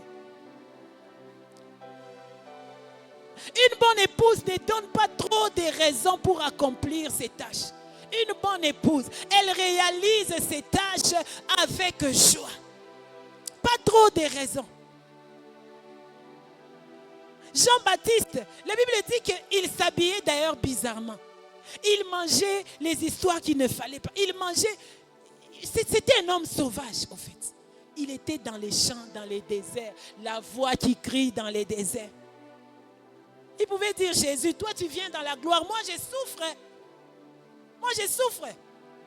Une bonne épouse ne donne pas trop de raisons pour accomplir ses tâches. Une bonne épouse, elle réalise ses tâches avec joie. Pas trop de raisons. Jean-Baptiste, la Bible dit qu'il s'habillait d'ailleurs bizarrement. Il mangeait les histoires qu'il ne fallait pas. Il mangeait, c'était un homme sauvage en fait. Il était dans les champs, dans les déserts, la voix qui crie dans les déserts. Il pouvait dire, Jésus, toi tu viens dans la gloire, moi je souffre. Moi je souffre.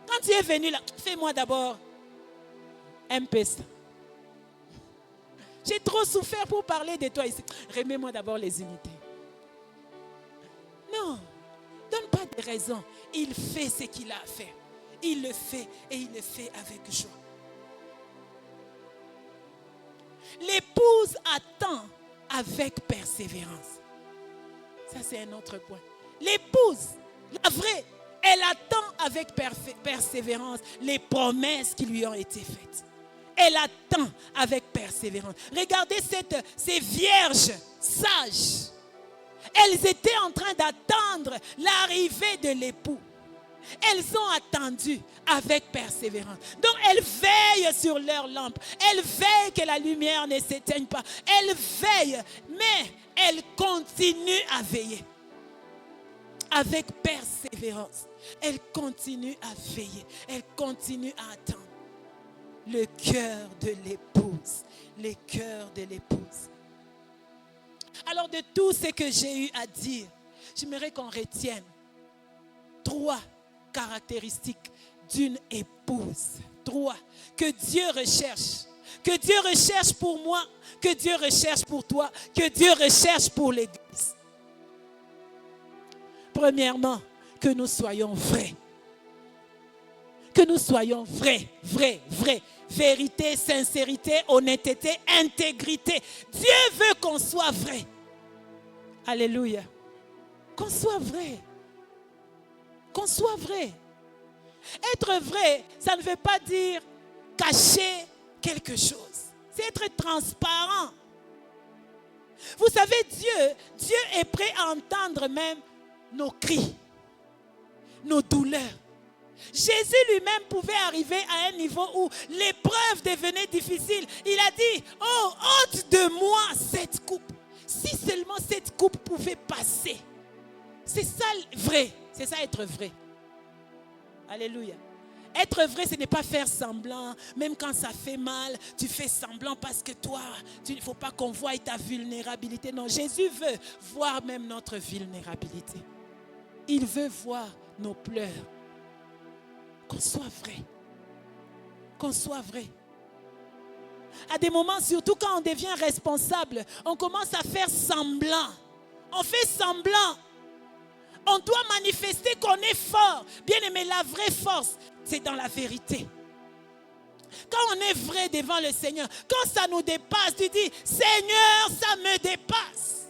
Quand tu es venu là, fais-moi d'abord un peu ça. J'ai trop souffert pour parler de toi ici. Remets-moi d'abord les unités. Non, donne pas de raison. Il fait ce qu'il a à faire. Il le fait et il le fait avec joie. L'épouse attend avec persévérance. Ça, c'est un autre point. L'épouse, la vraie, elle attend avec persévérance les promesses qui lui ont été faites. Elle attend avec persévérance. Regardez ces vierges sages. Elles étaient en train d'attendre l'arrivée de l'époux. Elles ont attendu avec persévérance. Donc elles veillent sur leur lampe. Elles veillent que la lumière ne s'éteigne pas. Elles veillent, mais elles continuent à veiller. Avec persévérance. Elles continuent à veiller. Elles continuent à attendre. Le cœur de l'épouse. Le cœur de l'épouse. Alors de tout ce que j'ai eu à dire, j'aimerais qu'on retienne 3 caractéristiques d'une épouse. 3 que Dieu recherche. Que Dieu recherche pour moi, que Dieu recherche pour toi, que Dieu recherche pour l'Église. Premièrement, que nous soyons vrais. Que nous soyons vrais. Vérité, sincérité, honnêteté, intégrité. Dieu veut qu'on soit vrai. Alléluia. Qu'on soit vrai. Qu'on soit vrai. Être vrai, ça ne veut pas dire cacher quelque chose. C'est être transparent. Vous savez, Dieu est prêt à entendre même nos cris, nos douleurs. Jésus lui-même pouvait arriver à un niveau où l'épreuve devenait difficile. Il a dit, oh, ôte de moi cette coupe. Si seulement cette coupe pouvait passer. C'est ça vrai. C'est ça être vrai. Alléluia. Être vrai, ce n'est pas faire semblant. Même quand ça fait mal, tu fais semblant parce que toi, il ne faut pas qu'on voie ta vulnérabilité. Non, Jésus veut voir même notre vulnérabilité. Il veut voir nos pleurs. Qu'on soit vrai. Qu'on soit vrai. À des moments, surtout quand on devient responsable, on commence à faire semblant. On fait semblant. On doit manifester qu'on est fort. Bien aimé, la vraie force, c'est dans la vérité. Quand on est vrai devant le Seigneur, quand ça nous dépasse, tu dis, Seigneur, ça me dépasse.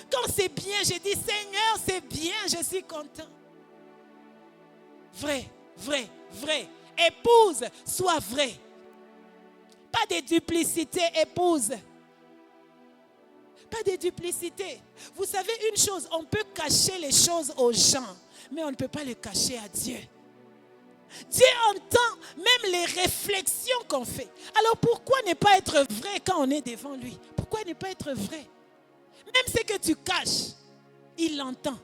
Quand c'est bien, je dis, Seigneur, c'est bien, je suis content. Vrai. Épouse, sois vrai. Pas de duplicité, épouse. Pas de duplicité. Vous savez une chose, on peut cacher les choses aux gens, mais on ne peut pas les cacher à Dieu. Dieu entend même les réflexions qu'on fait. Alors pourquoi ne pas être vrai quand on est devant lui? Pourquoi ne pas être vrai? Même ce que tu caches, il l'entend.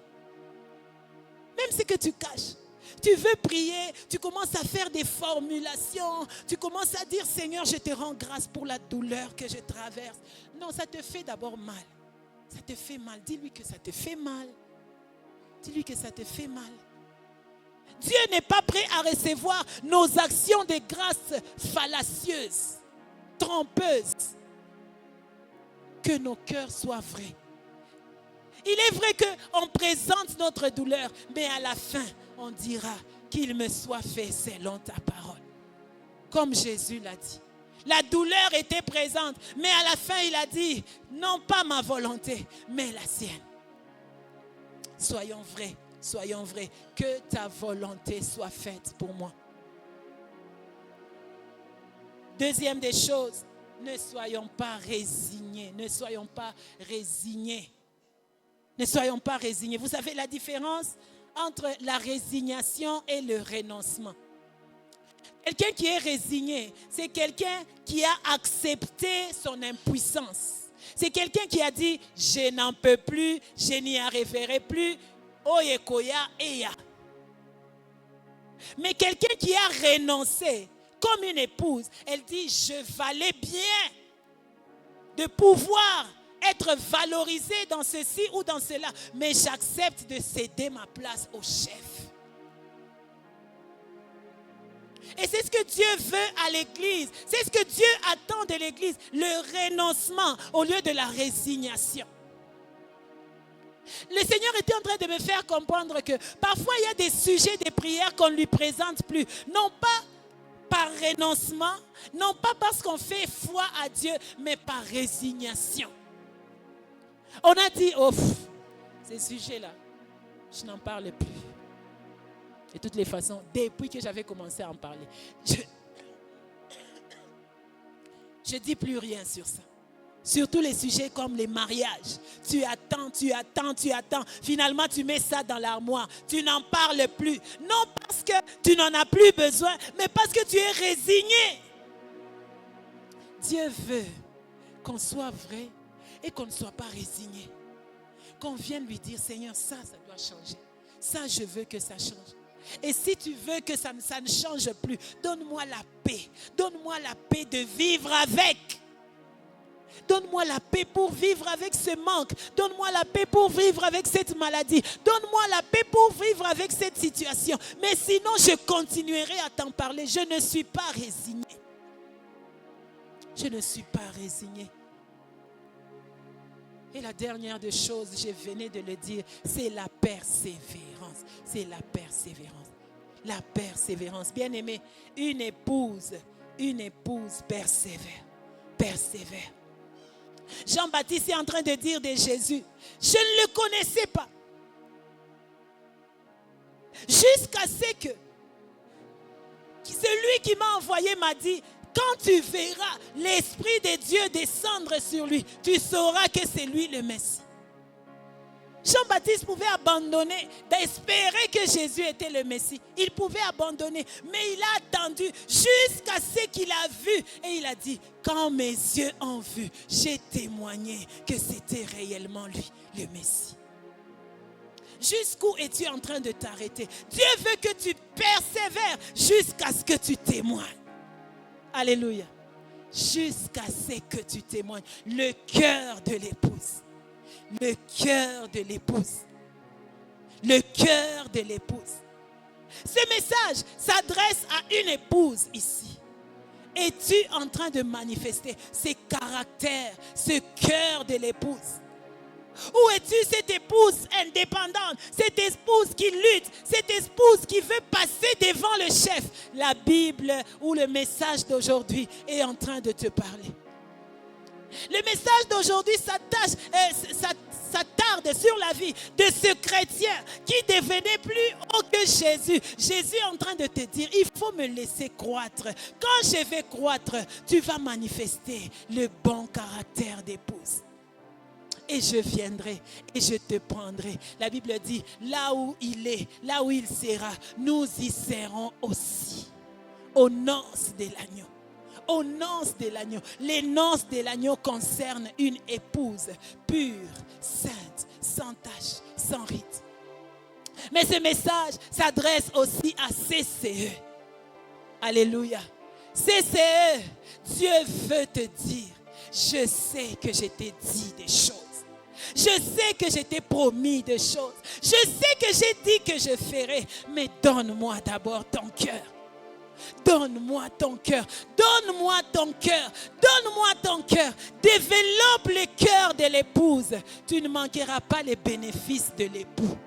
Même ce que tu caches. Tu veux prier, tu commences à faire des formulations, tu commences à dire, Seigneur, je te rends grâce pour la douleur que je traverse. Non, ça te fait d'abord mal. Ça te fait mal. Dis-lui que ça te fait mal. Dis-lui que ça te fait mal. Dieu n'est pas prêt à recevoir nos actions de grâce fallacieuses, trompeuses. Que nos cœurs soient vrais. Il est vrai qu'on présente notre douleur, mais à la fin, on dira qu'il me soit fait selon ta parole. Comme Jésus l'a dit. La douleur était présente, mais à la fin, il a dit, non pas ma volonté, mais la sienne. Soyons vrais, que ta volonté soit faite pour moi. Deuxième des choses, ne soyons pas résignés. Ne soyons pas résignés. Ne soyons pas résignés. Vous savez la différence entre la résignation et le renoncement. Quelqu'un qui est résigné, c'est quelqu'un qui a accepté son impuissance. C'est quelqu'un qui a dit, je n'en peux plus, je n'y arriverai plus. Oyekoya eya. Mais quelqu'un qui a renoncé, comme une épouse, elle dit, je valais bien de pouvoir être valorisée dans ceci ou dans cela, mais j'accepte de céder ma place au chef. Et c'est ce que Dieu veut à l'église. C'est ce que Dieu attend de l'église. Le renoncement au lieu de la résignation. Le Seigneur était en train de me faire comprendre que parfois il y a des sujets de prière qu'on ne lui présente plus. Non pas par renoncement, non pas parce qu'on fait foi à Dieu, mais par résignation. On a dit, oh, ces sujets-là, je n'en parle plus. De toutes les façons, depuis que j'avais commencé à en parler, je ne dis plus rien sur ça. Surtout les sujets comme les mariages. Tu attends. Finalement, tu mets ça dans l'armoire. Tu n'en parles plus. Non parce que tu n'en as plus besoin, mais parce que tu es résigné. Dieu veut qu'on soit vrai et qu'on ne soit pas résigné. Qu'on vienne lui dire, Seigneur, ça doit changer. Ça, je veux que ça change. Et si tu veux que ça ne change plus, donne-moi la paix. Donne-moi la paix de vivre avec. Donne-moi la paix pour vivre avec ce manque. Donne-moi la paix pour vivre avec cette maladie. Donne-moi la paix pour vivre avec cette situation. Mais sinon, je continuerai à t'en parler. Je ne suis pas résigné. Je ne suis pas résigné. Et la dernière des choses, je venais de le dire, c'est la persévérance. C'est la persévérance. La persévérance. Bien-aimé, une épouse persévère. Persévère. Jean-Baptiste est en train de dire de Jésus, je ne le connaissais pas. Jusqu'à ce que celui qui m'a envoyé m'a dit, quand tu verras l'Esprit de Dieu descendre sur lui, tu sauras que c'est lui le Messie. Jean-Baptiste pouvait abandonner, d'espérer que Jésus était le Messie. Il pouvait abandonner, mais il a attendu jusqu'à ce qu'il a vu. Et il a dit, quand mes yeux ont vu, j'ai témoigné que c'était réellement lui, le Messie. Jusqu'où es-tu en train de t'arrêter? Dieu veut que tu persévères jusqu'à ce que tu témoignes. Alléluia. Jusqu'à ce que tu témoignes. Le cœur de l'épouse. Le cœur de l'épouse. Le cœur de l'épouse. Ce message s'adresse à une épouse ici. Es-tu en train de manifester ce caractère, ce cœur de l'épouse? Où es-tu cette épouse indépendante, cette épouse qui lutte, cette épouse qui veut passer devant le chef? La Bible ou le message d'aujourd'hui est en train de te parler. Le message d'aujourd'hui s'attarde sur la vie de ce chrétien qui devenait plus haut que Jésus. Jésus est en train de te dire, il faut me laisser croître. Quand je vais croître, tu vas manifester le bon caractère d'épouse. Et je viendrai et je te prendrai. La Bible dit, là où il est, là où il sera, nous y serons aussi. Aux noces de l'agneau. Aux noces de l'agneau. Les noces de l'agneau concernent une épouse pure, sainte, sans tache, sans rite. Mais ce message s'adresse aussi à CCE. Alléluia. CCE, Dieu veut te dire, je sais que je t'ai dit des choses. Je sais que je t'ai promis des choses. Je sais que j'ai dit que je ferai. Mais donne-moi d'abord ton cœur. Donne-moi ton cœur. Donne-moi ton cœur. Donne-moi ton cœur. Développe le cœur de l'épouse. Tu ne manqueras pas les bénéfices de l'époux.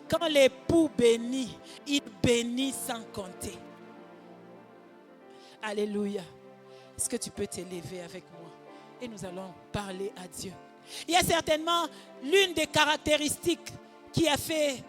Quand l'époux bénit, il bénit sans compter. Alléluia. Est-ce que tu peux t'élever avec moi? Et nous allons parler à Dieu. Il y a certainement l'une des caractéristiques qui a fait